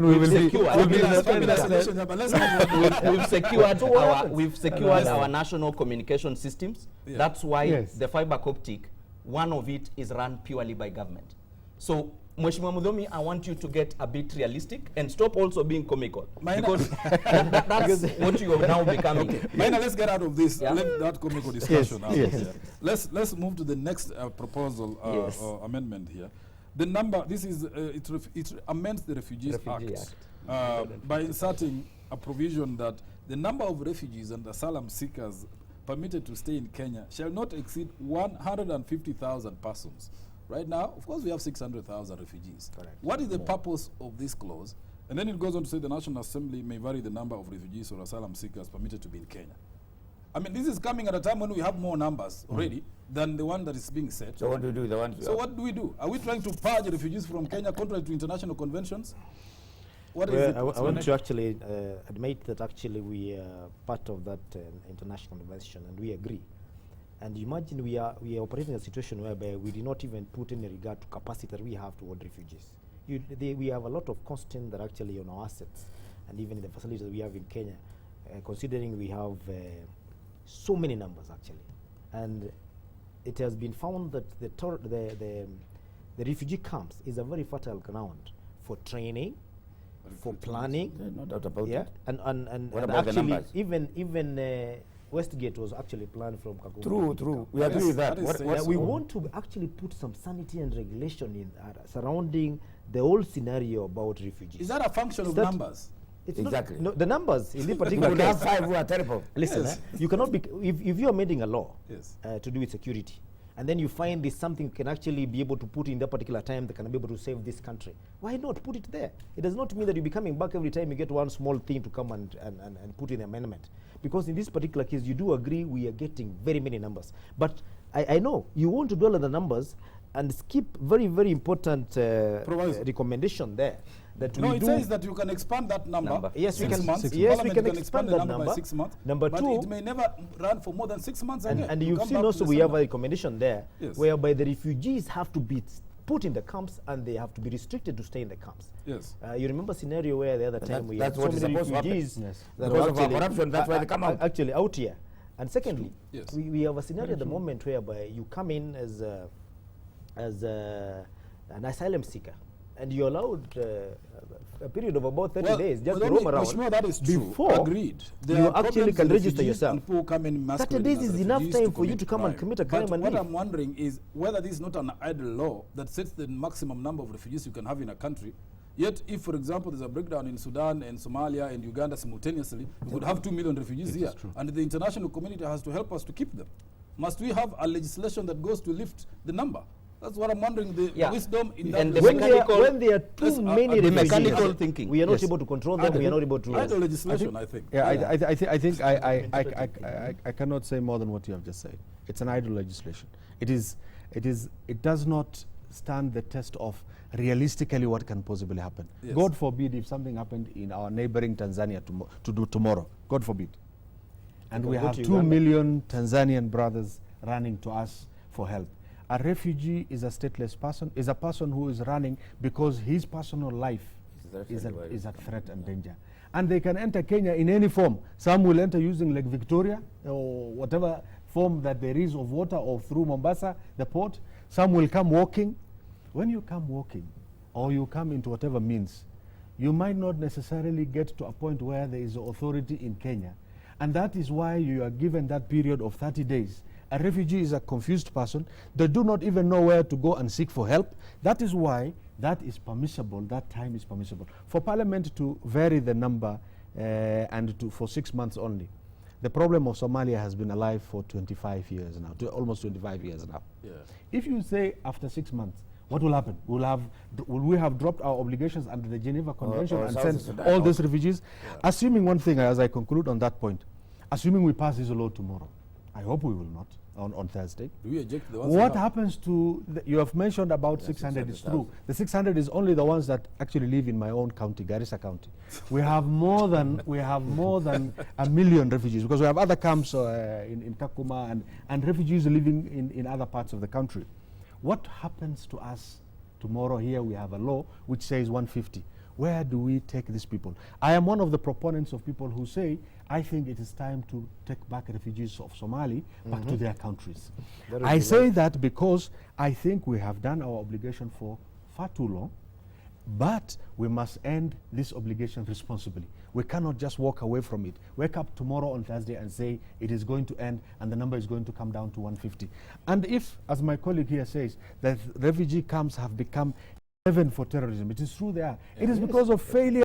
secured our national communication systems. Yeah. That's why Yes. the fiber optic, one of it is run purely by government. So, Mheshimiwa Mudhomi, I want you to get a bit realistic and stop also being comical, because that's what you are now becoming. Okay. Maina, let's get out of this. Yeah. Let that comical discussion out. Yes. Yeah. Let's move to the next proposal Yes. amendment here. The number, this is it amends the Refugees Refugee Act by inserting a provision that the number of refugees and asylum seekers permitted to stay in Kenya shall not exceed 150,000 persons. Right now, of course, we have 600,000 refugees. Correct. What is the purpose of this clause? And then it goes on to say the National Assembly may vary the number of refugees or asylum seekers permitted to be in Kenya. I mean, this is coming at a time when we have more numbers already than the one that is being set. So what do we do? What do we do? Are we trying to purge refugees from Kenya contrary to international conventions? What is Well, it? I want to actually admit that actually we are part of that international convention, and we agree. And imagine we are operating in a situation whereby we did not even put any regard to capacity that we have toward refugees. We have a lot of constraints that actually on our assets, and even in the facilities that we have in Kenya, considering we have so many numbers actually, and it has been found that the refugee camps is a very fertile ground for training, for planning. No doubt about Yeah, it. and What about the actually numbers? even Westgate was actually planned from Kagumu. True. We agree with that. that is What's We want to actually put some sanity and regulation in surrounding the whole scenario about refugees. Is that a function Is of that- numbers? It's Exactly. Not, no, the numbers in this we particular could have case. 5 who are terrible. Listen, Yes. you cannot be if you are amending a law Yes. to do with security, and then you find this something can actually be able to put in that particular time that can be able to save this country. Why not put it there? It does not mean that you'll be coming back every time you get one small thing to come and put in the amendment. Because in this particular case, you do agree we are getting very many numbers. But I know you want to dwell on the numbers and skip very, very important recommendation there. That No, we it do says that you can expand that number. Yes, we 6 can. months. Yes, we Parliament can expand the that number number. by 6 months. Number but two, it may never run for more than 6 months again. and You you've come seen back to also the we same have a number. recommendation there, Yes. whereby the refugees have to be put in the camps and they have to be restricted to stay in the camps. Yes. You remember a scenario where the other But time we that's had so what is many supposed to happen. refugees Yes. that Because were of our actually corruption, that's why they come out. Actually out here. And secondly, Yes. we have a scenario at the moment whereby you come in as an asylum seeker, and you're allowed a period of about 30 days just to roam around. Mheshimiwa, that is true. Before Agreed. you actually can register refugees yourself. and people come in 30 days as is enough refugees time to for you to come and commit a crime But and what leave. I'm wondering is whether this is not an idle law that sets the maximum number of refugees you can have in a country, Yet, if, for example, there's a breakdown in Sudan and Somalia and Uganda simultaneously, we could have 2 million refugees here. And the international community has to help us to keep them. Must we have a legislation that goes to lift the number? That's what I'm wondering, the wisdom in that. And the when there are too many the refugees, mechanical thinking. we are not able to control them, we are not able to... Idle legislation, I think. Yeah, I think I cannot say more than what you have just said. It's an idle legislation. It does not stand the test of realistically what can possibly happen. Yes. God forbid if something happened in our neighboring Tanzania to do tomorrow. God forbid. And we have 2 million Tanzanian brothers running to us for help. A refugee is a stateless person, is a person who is running because his personal life is at threat and danger. And they can enter Kenya in any form. Some will enter using Lake Victoria or whatever form that there is of water, or through Mombasa, the port. Some will come walking. When you come walking or you come into whatever means, you might not necessarily get to a point where there is authority in Kenya. And that is why you are given that period of 30 days. A refugee is a confused person. They do not even know where to go and seek for help. That is why that is permissible, that time is permissible. For Parliament to vary the number for 6 months only. The problem of Somalia has been alive for 25 years now, almost 25 years now. Yeah. If you say after 6 months, what will happen? Will we have dropped our obligations under the Geneva Convention and sent all these refugees? Yeah. Assuming one thing, as I conclude on that point, assuming we pass this law tomorrow, I hope we will not, on Thursday. Do we eject the ones what happens to, you have mentioned about 600, it's true. The 600 is only the ones that actually live in my own county, Garissa County. we have more than 1 million refugees, because we have other camps in Kakuma and refugees living in other parts of the country. What happens to us tomorrow? Here we have a law which says 150. Where do we take these people? I am one of the proponents of people who say, I think it is time to take back refugees of Somali back to their countries. I say that because I think we have done our obligation for far too long, but we must end this obligation responsibly. We cannot just walk away from it. Wake up tomorrow on Thursday and say it is going to end and the number is going to come down to 150. And if, as my colleague here says, that refugee camps have become heaven for terrorism, it is true they are. It is because of failure